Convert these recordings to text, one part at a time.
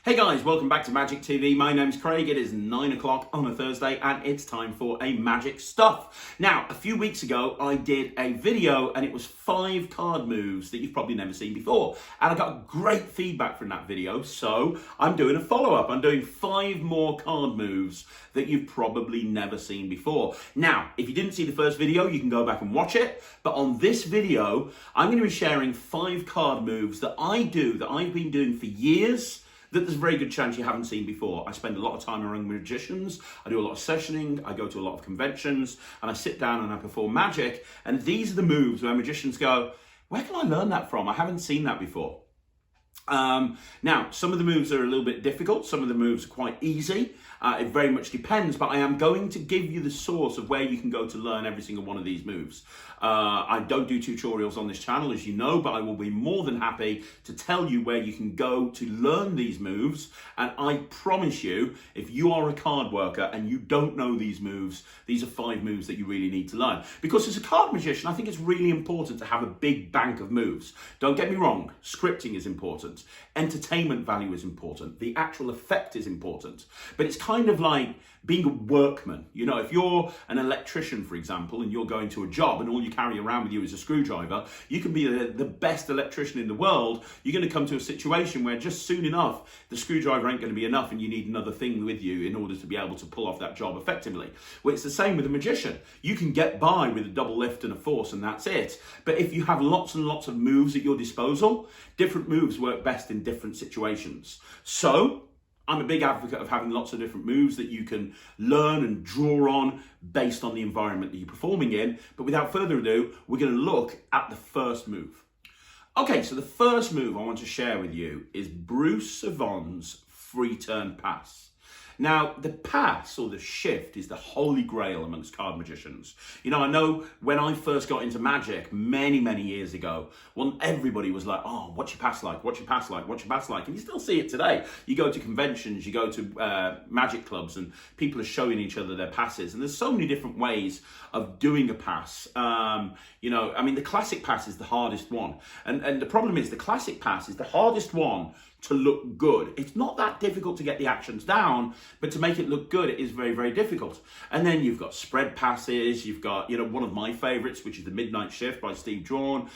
Hey guys, welcome back to Magic TV. My name's Craig. It is 9 o'clock on a Thursday and it's time for a Magic Stuff. Now, a few weeks ago, I did a video and it was 5 card moves that you've probably never seen before. And I got great feedback from that video, so I'm doing a follow-up. I'm doing 5 more card moves that you've probably never seen before. Now, if you didn't see the first video, you can go back and watch it. But on this video, I'm going to be sharing 5 card moves that I've been doing for years, that there's a very good chance you haven't seen before. I spend a lot of time around magicians, I do a lot of sessioning, I go to a lot of conventions, and I sit down and I perform magic, and these are the moves where magicians go, where can I learn that from? I haven't seen that before. Now, some of the moves are a little bit difficult, some of the moves are quite easy. It very much depends, but I am going to give you the source of where you can go to learn every single one of these moves. I don't do tutorials on this channel, as you know, but I will be more than happy to tell you where you can go to learn these moves. And I promise you, if you are a card worker and you don't know these moves, these are 5 moves that you really need to learn. Because as a card magician, I think it's really important to have a big bank of moves. Don't get me wrong, scripting is important. Entertainment value is important. The actual effect is important. But it's kind of like being a workman. You know, if you're an electrician, for example, and you're going to a job and all you carry around with you is a screwdriver, you can be the best electrician in the world. You're going to come to a situation where just soon enough, the screwdriver ain't going to be enough and you need another thing with you in order to be able to pull off that job effectively. Well, it's the same with a magician. You can get by with a double lift and a force and that's it. But if you have lots and lots of moves at your disposal, different moves work best in different situations. So, I'm a big advocate of having lots of different moves that you can learn and draw on based on the environment that you're performing in. But without further ado, we're going to look at the first move. Okay, so the first move I want to share with you is Bruce Cervon's free turn pass. Now, the pass or the shift is the holy grail amongst card magicians. You know, I know when I first got into magic many, many years ago, well, everybody was like, oh, what's your pass like? What's your pass like? What's your pass like? And you still see it today. You go to conventions, you go to magic clubs, and people are showing each other their passes. And there's so many different ways of doing a pass. You know, I mean, the classic pass is the hardest one. And the problem is the classic pass is the hardest one to look good. It's not that difficult to get the actions down, but to make it look good, it is very, very difficult. And then you've got spread passes, you've got, you know, one of my favorites, which is the Midnight Shift by Steve Drawn,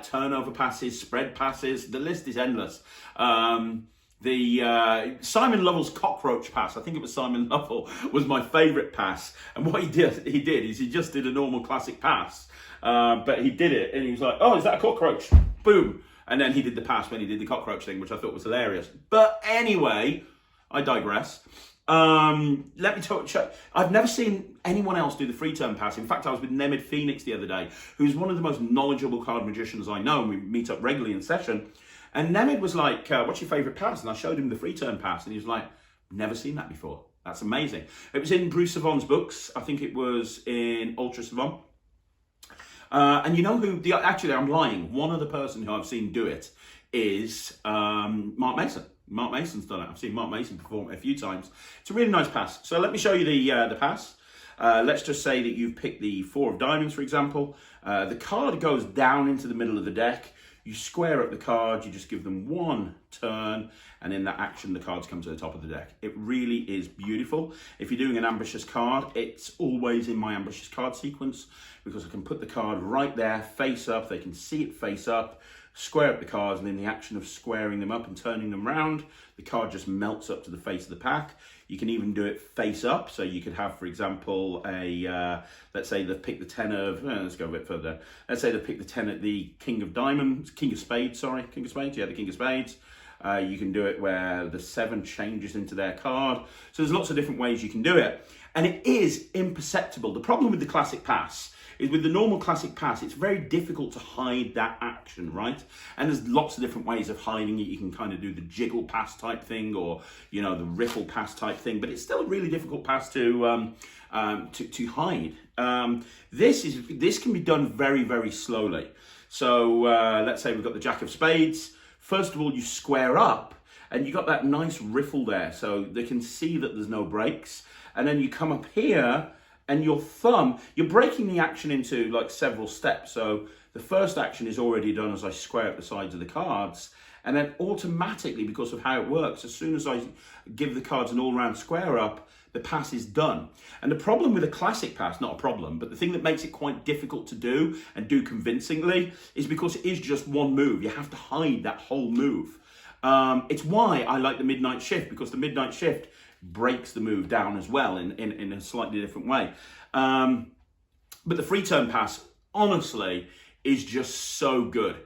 turnover passes, spread passes, the list is endless. Simon Lovell's cockroach pass, I think it was Simon Lovell, was my favorite pass. And what he did is he just did a normal classic pass, but he did it and he was like, oh, is that a cockroach? Boom. And then he did the pass when he did the cockroach thing, which I thought was hilarious. But anyway, I digress. Let me talk. I've never seen anyone else do the free turn pass. In fact, I was with Nemid Phoenix the other day, who's one of the most knowledgeable card magicians I know, and we meet up regularly in session. And Nemid was like, what's your favourite pass? And I showed him the free turn pass, and he was like, never seen that before. That's amazing. It was in Bruce Cervon's books. I think it was in Ultra Cervon. And you know who, actually I'm lying, one other person who I've seen do it is Mark Mason. Mark Mason's done it. I've seen Mark Mason perform it a few times. It's a really nice pass. So let me show you the pass. Let's just say that you've picked the 4 of diamonds, for example. The card goes down into the middle of the deck. You square up the card, you just give them 1 turn, and in that action, the cards come to the top of the deck. It really is beautiful. If you're doing an ambitious card, it's always in my ambitious card sequence, because I can put the card right there, face up, they can see it face up, square up the cards, and in the action of squaring them up and turning them round, the card just melts up to the face of the pack. You can even do it face up, so you could have, for example, let's say they've picked the 10 of, let's go a bit further. Let's say they've picked the 10 at the King of Spades. Yeah, the King of Spades. You can do it where the 7 changes into their card. So there's lots of different ways you can do it. And it is imperceptible. The problem with the classic pass is with the normal classic pass, it's very difficult to hide that action, right? And there's lots of different ways of hiding it. You can kind of do the jiggle pass type thing, or, you know, the riffle pass type thing, but it's still a really difficult pass to hide. This can be done very, very slowly. So let's say we've got the Jack of Spades. First of all, you square up and you got that nice riffle there, so they can see that there's no breaks. And then you come up here, and your thumb, you're breaking the action into like several steps. So the first action is already done as I square up the sides of the cards. And then automatically, because of how it works, as soon as I give the cards an all-round square up, the pass is done. And the problem with a classic pass, not a problem, but the thing that makes it quite difficult to do and do convincingly is because it is just one move. You have to hide that whole move. It's why I like the midnight shift, because the midnight shift breaks the move down as well in a slightly different way. But the free turn pass, honestly, is just so good.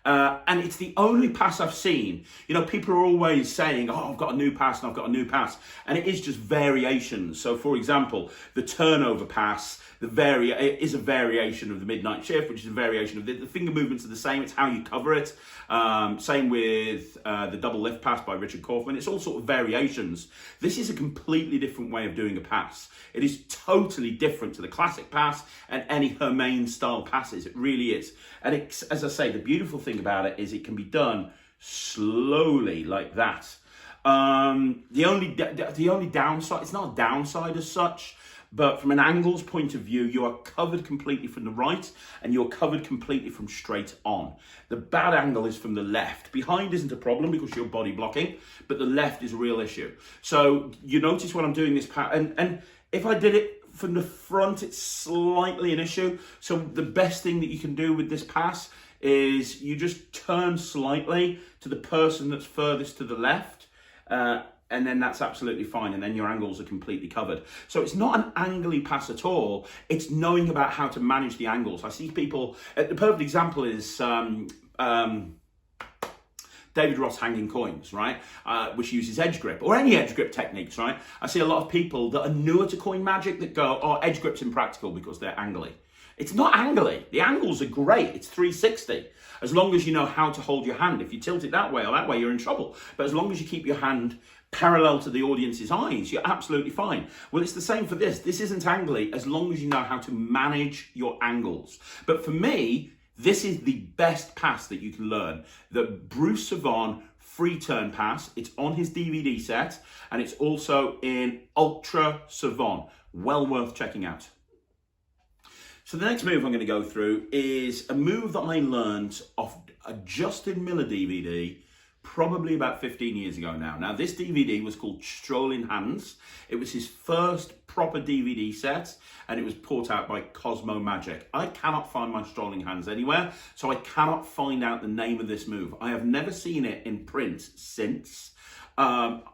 And it's the only pass I've seen. You know, people are always saying, oh, I've got a new pass and I've got a new pass. And it is just variations. So, for example, the turnover pass, it is a variation of the midnight shift, which is a variation of the finger movements are the same. It's how you cover it. Same with the double lift pass by Richard Kaufman. It's all sort of variations. This is a completely different way of doing a pass. It is totally different to the classic pass and any Hermain style passes. It really is. And it's, as I say, the beautiful thing about it is it can be done slowly like that. The only downside, it's not a downside as such, but from an angles point of view, you are covered completely from the right and you're covered completely from straight on. The bad angle is from the left. Behind isn't a problem because you're body blocking, but the left is a real issue. So you notice when I'm doing this pattern, and if I did it from the front, it's slightly an issue. So the best thing that you can do with this pass is you just turn slightly to the person that's furthest to the left, and then that's absolutely fine, and then your angles are completely covered. So it's not an angly pass at all, it's knowing about how to manage the angles. I see people, the perfect example is David Ross hanging coins, right? Which uses edge grip, or any edge grip techniques, right? I see a lot of people that are newer to coin magic that go, oh, edge grip's impractical because they're angly. It's not angly. The angles are great. It's 360. As long as you know how to hold your hand. If you tilt it that way or that way, you're in trouble. But as long as you keep your hand parallel to the audience's eyes, you're absolutely fine. Well, it's the same for this. This isn't angly as long as you know how to manage your angles. But for me, this is the best pass that you can learn. The Bruce Cervon free turn pass. It's on his DVD set, and it's also in Ultra Cervon. Well worth checking out. So the next move I'm going to go through is a move that I learned off a Justin Miller DVD probably about 15 years ago now. Now, this DVD was called Strolling Hands. It was his first proper DVD set, and it was put out by Cosmo Magic. I cannot find my Strolling Hands anywhere, so I cannot find out the name of this move. I have never seen it in print since. I'm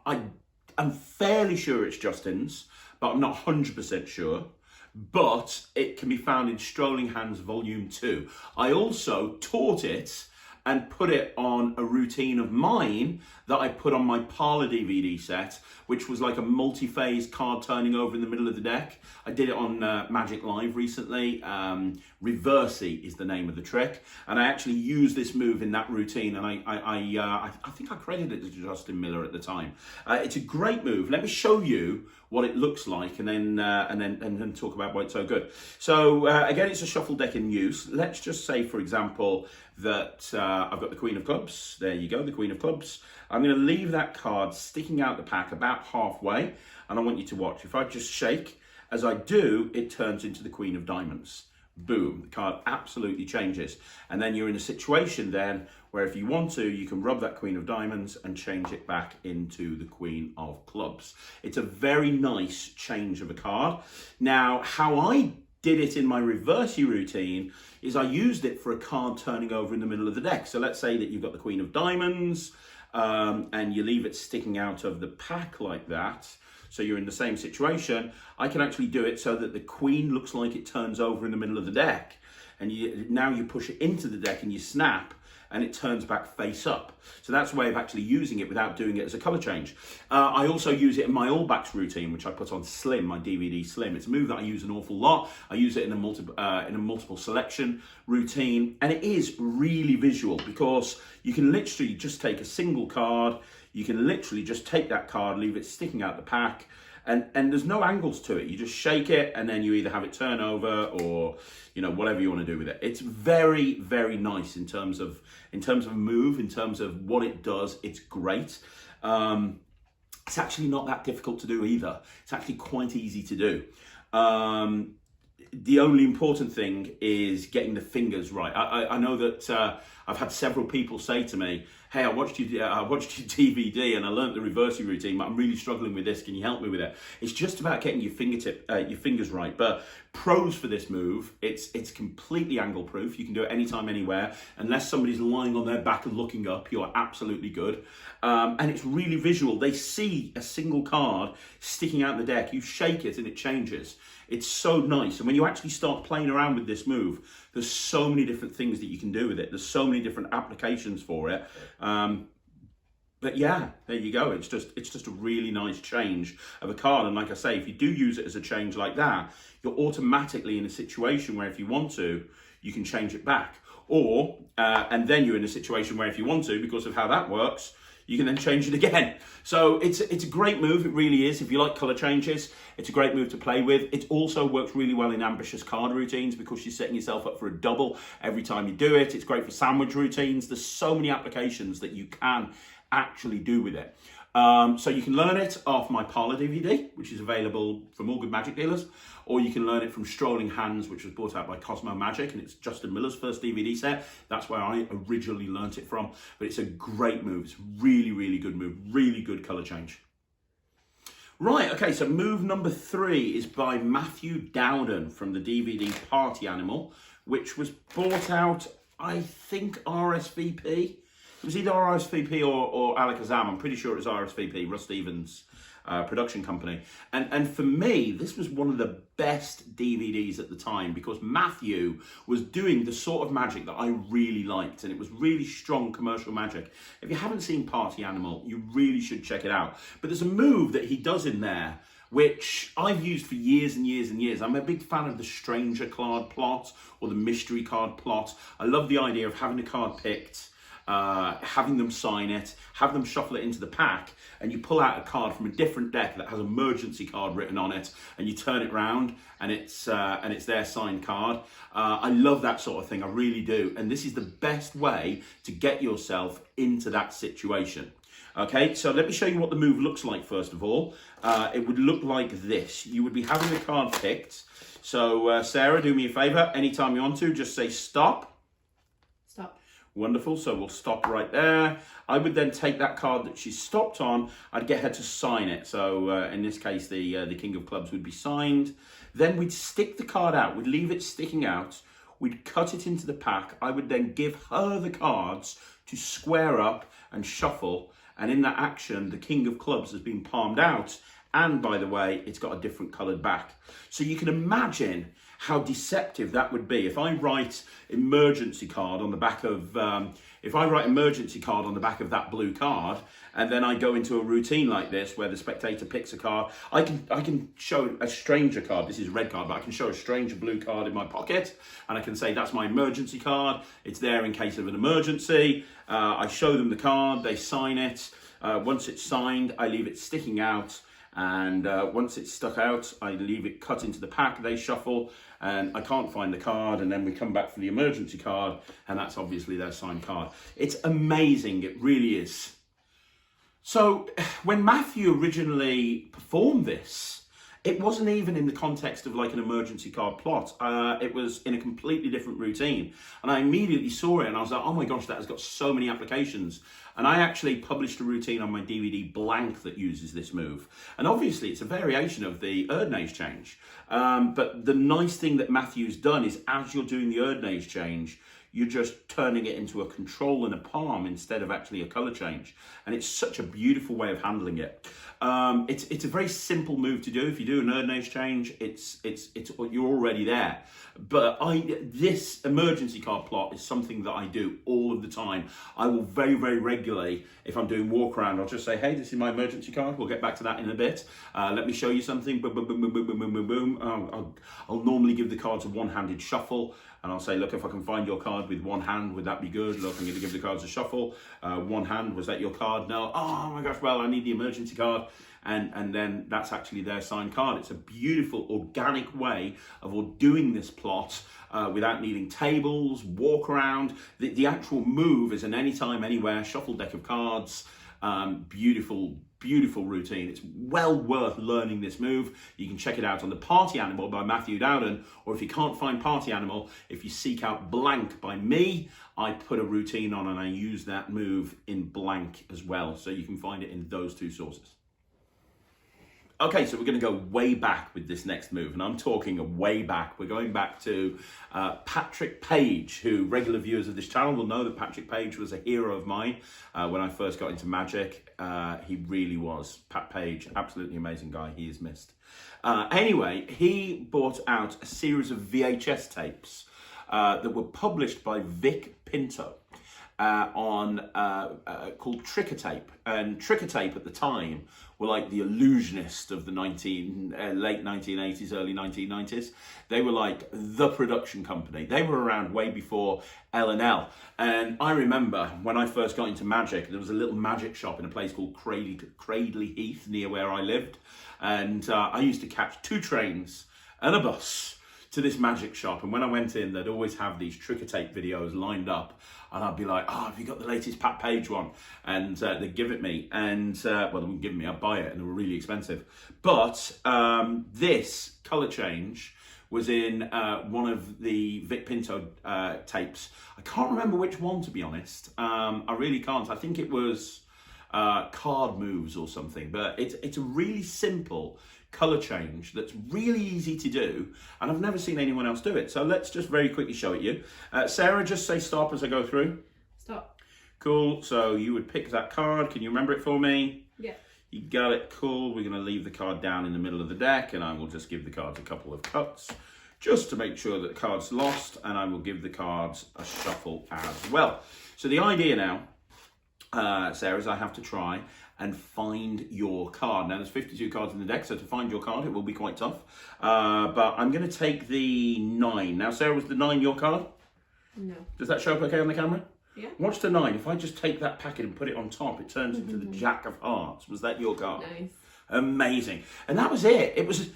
fairly sure it's Justin's, but I'm not 100% sure. But it can be found in Strolling Hands Volume 2. I also taught it and put it on a routine of mine that I put on my Parlour DVD set, which was like a multi-phase card turning over in the middle of the deck. I did it on Magic Live recently. Reversey is the name of the trick, and I actually used this move in that routine, and I think I credited it to Justin Miller at the time. It's a great move. Let me show you what it looks like, and then talk about why it's so good. So again, it's a shuffle deck in use. Let's just say, for example, that I've got the Queen of Clubs. There you go, the Queen of Clubs. I'm going to leave that card sticking out the pack about halfway, and I want you to watch. If I just shake, as I do, it turns into the Queen of Diamonds. Boom, the card absolutely changes. And then you're in a situation then where if you want to, you can rub that Queen of Diamonds and change it back into the Queen of Clubs. It's a very nice change of a card. Now, how I did it in my Reversey routine is I used it for a card turning over in the middle of the deck. So let's say that you've got the Queen of Diamonds, and you leave it sticking out of the pack like that. So you're in the same situation. I can actually do it so that the Queen looks like it turns over in the middle of the deck. And now you push it into the deck and you snap, and it turns back face up. So that's a way of actually using it without doing it as a colour change. I also use it in my All Backs routine, which I put on Slim, my DVD Slim. It's a move that I use an awful lot. I use it in a multiple selection routine, and it is really visual because you can literally just take a single card. You can literally just take that card, leave it sticking out the pack, and there's no angles to it. You just shake it, and then you either have it turn over or, you know, whatever you want to do with it. It's very, very nice in terms of a move, in terms of what it does. It's great. It's actually not that difficult to do either. It's actually quite easy to do. The only important thing is getting the fingers right. I know that I've had several people say to me, hey, I watched your DVD and I learned the reversey routine, but I'm really struggling with this. Can you help me with it? It's just about getting your fingers right. But pros for this move, it's completely angle proof. You can do it anytime, anywhere. Unless somebody's lying on their back and looking up, you are absolutely good. And it's really visual. They see a single card sticking out the deck. You shake it and it changes. It's so nice. And when you actually start playing around with this move, there's so many different things that you can do with it. There's so many different applications for it. But yeah, there you go. It's just a really nice change of a card. And like I say, if you do use it as a change like that, you're automatically in a situation where if you want to, you can change it back. Or, and then you're in a situation where if you want to, because of how that works, you can then change it again. So it's a great move, it really is. If you like colour changes, it's a great move to play with. It also works really well in ambitious card routines because you're setting yourself up for a double every time you do it. It's great for sandwich routines. There's so many applications that you can actually do with it. So you can learn it off my Parlour DVD, which is available from all good Magic dealers, or you can learn it from Strolling Hands, which was brought out by Cosmo Magic, and it's Justin Miller's first DVD set. That's where I originally learnt it from, but it's a great move. It's a really, really good move, really good colour change. Right, okay, so move number 3 is by Matthew Dowden from the DVD Party Animal, which was bought out, I think, RSVP. It was either RSVP or Alakazam. I'm pretty sure it was RSVP, Russ Stevens' production company. And for me, this was one of the best DVDs at the time because Matthew was doing the sort of magic that I really liked, and it was really strong commercial magic. If you haven't seen Party Animal, you really should check it out. But there's a move that he does in there which I've used for years and years and years. I'm a big fan of the stranger card plot or the mystery card plot. I love the idea of having a card picked, having them sign it, have them shuffle it into the pack, and you pull out a card from a different deck that has emergency card written on it, and you turn it round, and it's their signed card. I love that sort of thing, I really do, and this is the best way to get yourself into that situation. Okay, so let me show you what the move looks like first of all. It would look like this. You would be having a card picked. So Sarah, do me a favour, anytime you want to, just say stop. Stop. Wonderful, so we'll stop right there. I would then take that card that she's stopped on, I'd get her to sign it. So in this case, the King of Clubs would be signed. Then we'd stick the card out, we'd leave it sticking out, we'd cut it into the pack. I would then give her the cards to square up and shuffle. And in that action, the King of Clubs has been palmed out. And by the way, it's got a different coloured back. So you can imagine how deceptive that would be. If I write emergency card on the back of, that blue card, and then I go into a routine like this where the spectator picks a card, I can show a stranger card. This is a red card, but I can show a stranger blue card in my pocket, and I can say that's my emergency card. It's there in case of an emergency. I show them the card, they sign it. Once it's signed, I leave it sticking out. And once it's stuck out, I leave it cut into the pack, they shuffle, and I can't find the card, and then we come back for the emergency card, and that's obviously their signed card. It's amazing, it really is. So when Matthew originally performed this, it wasn't even in the context of like an emergency card plot. It was in a completely different routine. And I immediately saw it and I was like, oh my gosh, that has got so many applications. And I actually published a routine on my DVD Blank that uses this move. And obviously it's a variation of the Erdnaise change. But the nice thing that Matthew's done is as you're doing the Erdnaise change, you're just turning it into a control and a palm instead of actually a colour change. And it's such a beautiful way of handling it. It's a very simple move to do. If you do an Erdnaise change, you're already there. But this emergency card plot is something that I do all of the time. I will very, very regularly, if I'm doing walk around, I'll just say, hey, this is my emergency card. We'll get back to that in a bit. Let me show you something. Boom, boom, boom, boom, boom, boom, boom, boom, boom. I'll normally give the cards a one-handed shuffle. And I'll say, look, if I can find your card with one hand, would that be good? Look, I'm going to give the cards a shuffle. One hand, was that your card? No. Oh my gosh, well, I need the emergency card. And then that's actually their signed card. It's a beautiful, organic way of doing this plot without needing tables, walk around. The actual move is an anytime, anywhere, shuffle deck of cards. Beautiful, beautiful routine. It's well worth learning this move. You can check it out on The Party Animal by Matthew Dowden, or if you can't find Party Animal, if you seek out Blank by me, I put a routine on and I use that move in Blank as well. So you can find it in those two sources. Okay, so we're going to go way back with this next move, and I'm talking a way back. We're going back to Patrick Page, who regular viewers of this channel will know that Patrick Page was a hero of mine when I first got into Magic. He really was. Pat Page, absolutely amazing guy. He is missed. Anyway, he brought out a series of VHS tapes that were published by Vic Pinto. Called Tricker Tape, and Tricker Tape at the time were like the illusionist of the late 1980s, early 1990s. They were like the production company. They were around way before L&L. And I remember when I first got into Magic, there was a little magic shop in a place called Cradley Heath near where I lived, and I used to catch 2 trains and a bus to this magic shop, and when I went in, they'd always have these Tricker Tape videos lined up, and I'd be like, oh, have you got the latest Pat Page one? And they'd give it me, and well, they wouldn't give me, I'd buy it, and they were really expensive. But this colour change was in one of the Vic Pinto tapes. I can't remember which one, to be honest. I really can't. I think it was Card Moves or something, but it's a really simple colour change that's really easy to do, and I've never seen anyone else do it. So let's just very quickly show it you. Sarah, just say stop as I go through. Stop. Cool, so you would pick that card. Can you remember it for me? Yeah. You got it, cool. We're going to leave the card down in the middle of the deck, and I will just give the cards a couple of cuts just to make sure that the card's lost, and I will give the cards a shuffle as well. So the idea now, Sarah, is I have to try and find your card. Now, there's 52 cards in the deck, so to find your card, it will be quite tough. But I'm going to take the 9. Now, Sarah, was the 9 your card? No. Does that show up okay on the camera? Yeah. Watch the 9. If I just take that packet and put it on top, it turns into the Jack of Hearts. Was that your card? Nice. Amazing. And that was it. It was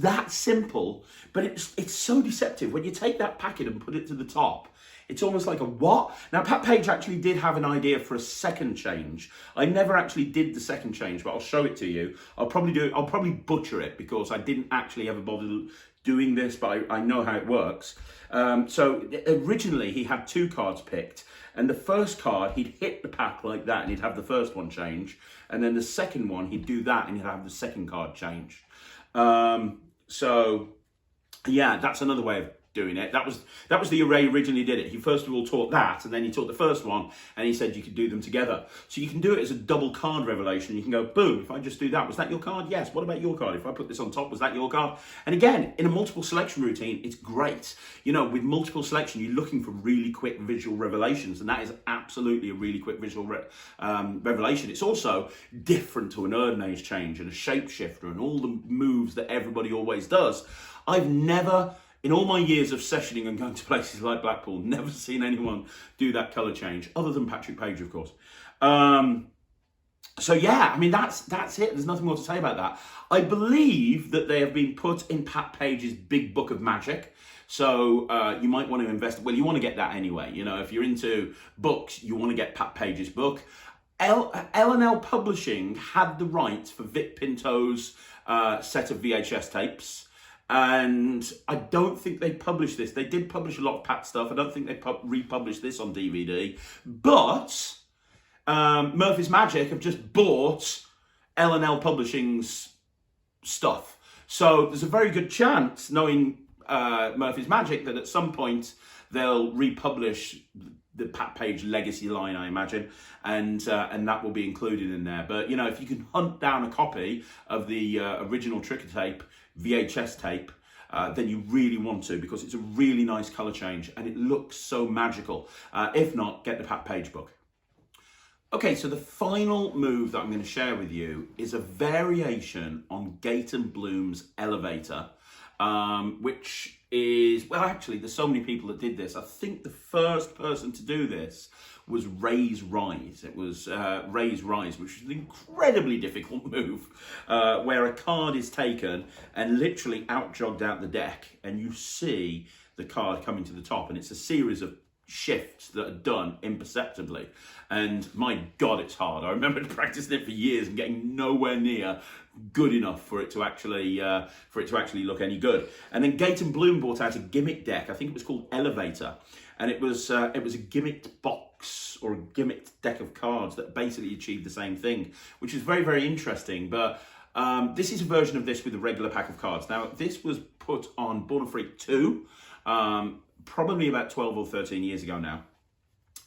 that simple, but it's so deceptive. When you take that packet and put it to the top, it's almost like a what? Now, Pat Page actually did have an idea for a second change. I never actually did the second change, but I'll show it to you. I'll probably butcher it because I didn't actually ever bother doing this, but I know how it works. So originally he had 2 cards picked, and the first card, he'd hit the pack like that and he'd have the first one change. And then the second one, he'd do that and he'd have the second card change. So yeah, that's another way of doing it. That was the array originally did it. He first of all taught that, and then he taught the first one, and he said you could do them together. So you can do it as a double card revelation. You can go, boom, if I just do that, was that your card? Yes. What about your card? If I put this on top, was that your card? And again, in a multiple selection routine, it's great. You know, with multiple selection, you're looking for really quick visual revelations, and that is absolutely a really quick visual revelation. It's also different to an Erdnaise change and a shapeshifter and all the moves that everybody always does. I've never, in all my years of sessioning and going to places like Blackpool, never seen anyone do that colour change, other than Patrick Page, of course. So yeah, I mean, that's it. There's nothing more to say about that. I believe that they have been put in Pat Page's Big Book of Magic. So you might want to invest, well, you want to get that anyway. You know, if you're into books, you want to get Pat Page's book. L&L Publishing had the rights for Vic Pinto's set of VHS tapes. And I don't think they published this. They did publish a lot of Pat stuff. I don't think they republished this on DVD. But Murphy's Magic have just bought L&L Publishing's stuff. So there's a very good chance, knowing Murphy's Magic, that at some point they'll republish the Pat Page legacy line, I imagine, and that will be included in there. But, you know, if you can hunt down a copy of the original Tricker Tape, VHS tape, then you really want to, because it's a really nice colour change and it looks so magical. If not, get the Pat Page book. Okay, so the final move that I'm going to share with you is a variation on Gaten Bloom's Elevator, which is, well, actually, there's so many people that did this. I think the first person to do this was Raise Rise. It was Raise Rise, which is an incredibly difficult move, where a card is taken and literally outjogged out the deck, and you see the card coming to the top, and it's a series of shifts that are done imperceptibly. And my God, it's hard. I remember practicing it for years and getting nowhere near good enough for it to actually look any good. And then Gate and Bloom brought out a gimmick deck. I think it was called Elevator, and it was a gimmicked box or a gimmicked deck of cards that basically achieved the same thing, which is very, very interesting. But this is a version of this with a regular pack of cards. Now, this was put on Born a Freak 2, probably about 12 or 13 years ago now.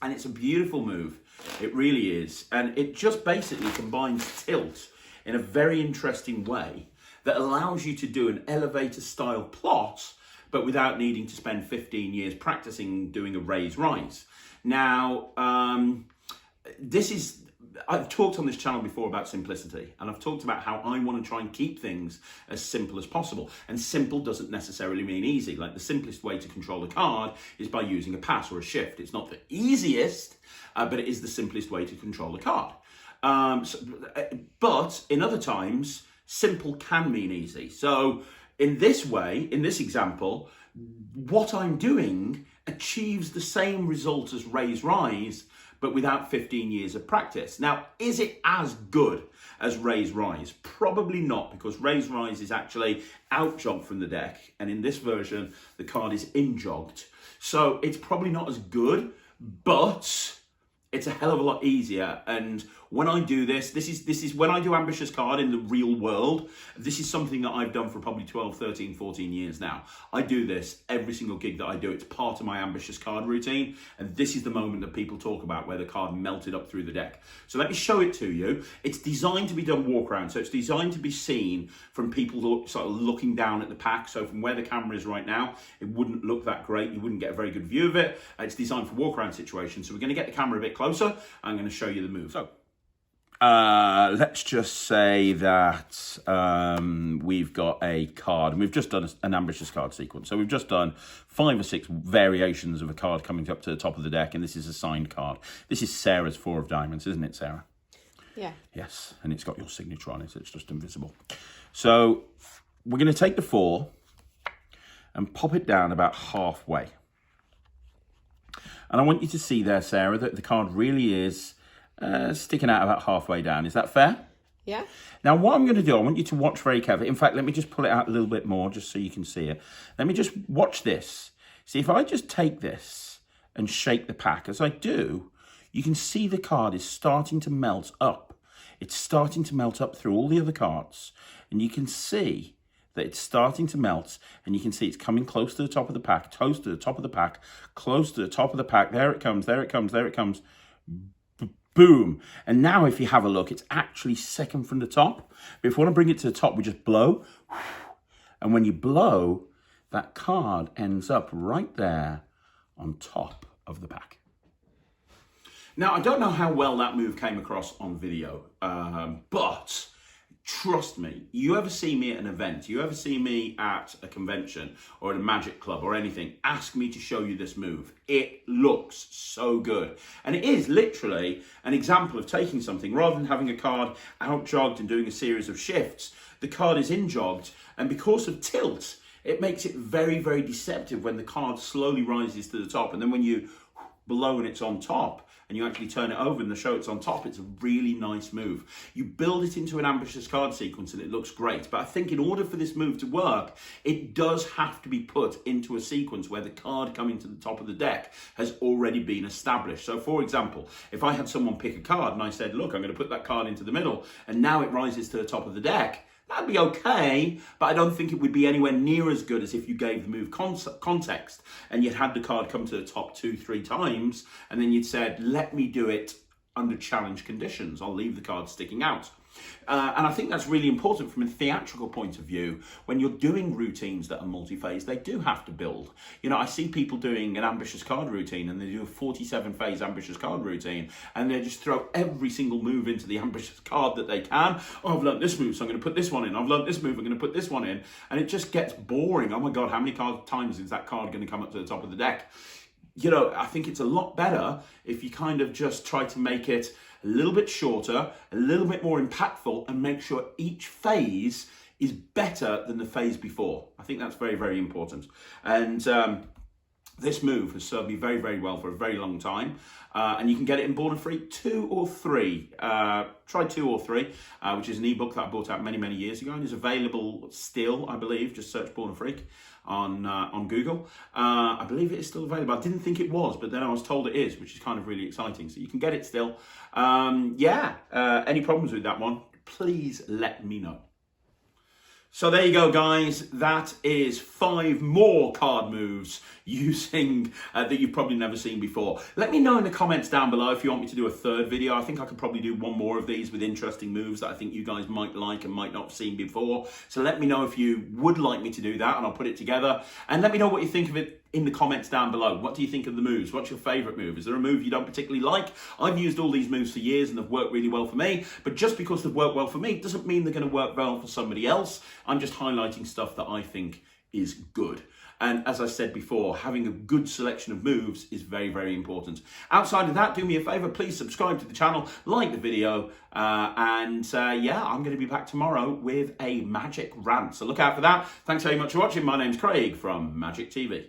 And it's a beautiful move. It really is. And it just basically combines tilt in a very interesting way that allows you to do an elevator style plot, but without needing to spend 15 years practicing doing a raise rise. Now, I've talked on this channel before about simplicity, and I've talked about how I want to try and keep things as simple as possible. And simple doesn't necessarily mean easy. Like, the simplest way to control a card is by using a pass or a shift. It's not the easiest, but it is the simplest way to control a card. But in other times, simple can mean easy. So in this way, in this example, what I'm doing achieves the same result as raise rise, but without 15 years of practice. Now, is it as good as raise rise? Probably not, because raise rise is actually outjogged from the deck, and in this version, the card is injogged. So it's probably not as good, but it's a hell of a lot easier. And when I do this is when I do ambitious card in the real world. This is something that I've done for probably 12, 13, 14 years now. I do this every single gig that I do. It's part of my ambitious card routine. And this is the moment that people talk about where the card melted up through the deck. So let me show it to you. It's designed to be done walk around. So it's designed to be seen from people who are sort of looking down at the pack. So from where the camera is right now, it wouldn't look that great. You wouldn't get a very good view of it. It's designed for walk around situations. So we're going to get the camera a bit closer. I'm going to show you the move. So let's just say that we've got a card, and we've just done an ambitious card sequence. So we've just done 5 or 6 variations of a card coming up to the top of the deck, and this is a signed card. This is Sarah's 4 of diamonds, isn't it, Sarah? Yeah. Yes, and it's got your signature on it. It's just invisible. So we're going to take the 4 and pop it down about halfway. And I want you to see there, Sarah, that the card really is sticking out about halfway down. Is that fair? Yeah. Now, what I'm going to do, I want you to watch very carefully. In fact, let me just pull it out a little bit more just so you can see it. Let me just watch this. See, if I just take this and shake the pack, as I do, you can see the card is starting to melt up. It's starting to melt up through all the other cards. And you can see that it's starting to melt, and you can see it's coming close to the top of the pack, close to the top of the pack, close to the top of the pack. There it comes, there it comes, there it comes. Boom. And now if you have a look, it's actually second from the top. But if we want to bring it to the top, we just blow. And when you blow, that card ends up right there on top of the pack. Now, I don't know how well that move came across on video, but trust me, you ever see me at an event, you ever see me at a convention or at a magic club or anything, ask me to show you this move. It looks so good. And it is literally an example of taking something, rather than having a card outjogged and doing a series of shifts, the card is injogged, and because of tilt, it makes it very, very deceptive when the card slowly rises to the top, and then when you blow and it's on top, and you actually turn it over and the show it's on top, it's a really nice move. You build it into an ambitious card sequence and it looks great. But I think in order for this move to work, it does have to be put into a sequence where the card coming to the top of the deck has already been established. So for example, if I had someone pick a card and I said, look, I'm going to put that card into the middle, and now it rises to the top of the deck, that'd be okay, but I don't think it would be anywhere near as good as if you gave the move context and you'd had the card come to the top 2-3 times, and then you'd said, let me do it under challenge conditions. I'll leave the card sticking out. And I think that's really important from a theatrical point of view. When you're doing routines that are multi-phase, they do have to build. You know, I see people doing an ambitious card routine, and they do a 47-phase ambitious card routine, and they just throw every single move into the ambitious card that they can. Oh, I've learned this move, so I'm going to put this one in. I've learned this move, I'm going to put this one in. And it just gets boring. Oh my God, how many times is that card going to come up to the top of the deck? You know, I think it's a lot better if you kind of just try to make it a little bit shorter, a little bit more impactful, and make sure each phase is better than the phase before. I think that's very, very important. And This move has served me very, very well for a very long time. And you can get it in Born Free 2 or 3. Try 2 or 3, which is an ebook that I bought out many, many years ago and is available still, I believe. Just search Born Freak on Google. I believe it is still available. I didn't think it was, but then I was told it is, which is kind of really exciting. So you can get it still. Any problems with that one, please let me know. So there you go, guys. That is 5 more card moves using that you've probably never seen before. Let me know in the comments down below if you want me to do a third video. I think I could probably do one more of these with interesting moves that I think you guys might like and might not have seen before. So let me know if you would like me to do that, and I'll put it together. And let me know what you think of it in the comments down below. What do you think of the moves? What's your favorite move? Is there a move you don't particularly like? I've used all these moves for years and they've worked really well for me, but just because they've worked well for me doesn't mean they're going to work well for somebody else. I'm just highlighting stuff that I think is good. And as I said before, having a good selection of moves is very, very important. Outside of that, do me a favor, please subscribe to the channel, like the video, I'm going to be back tomorrow with a magic rant. So look out for that. Thanks very much for watching. My name's Craig from Magic TV.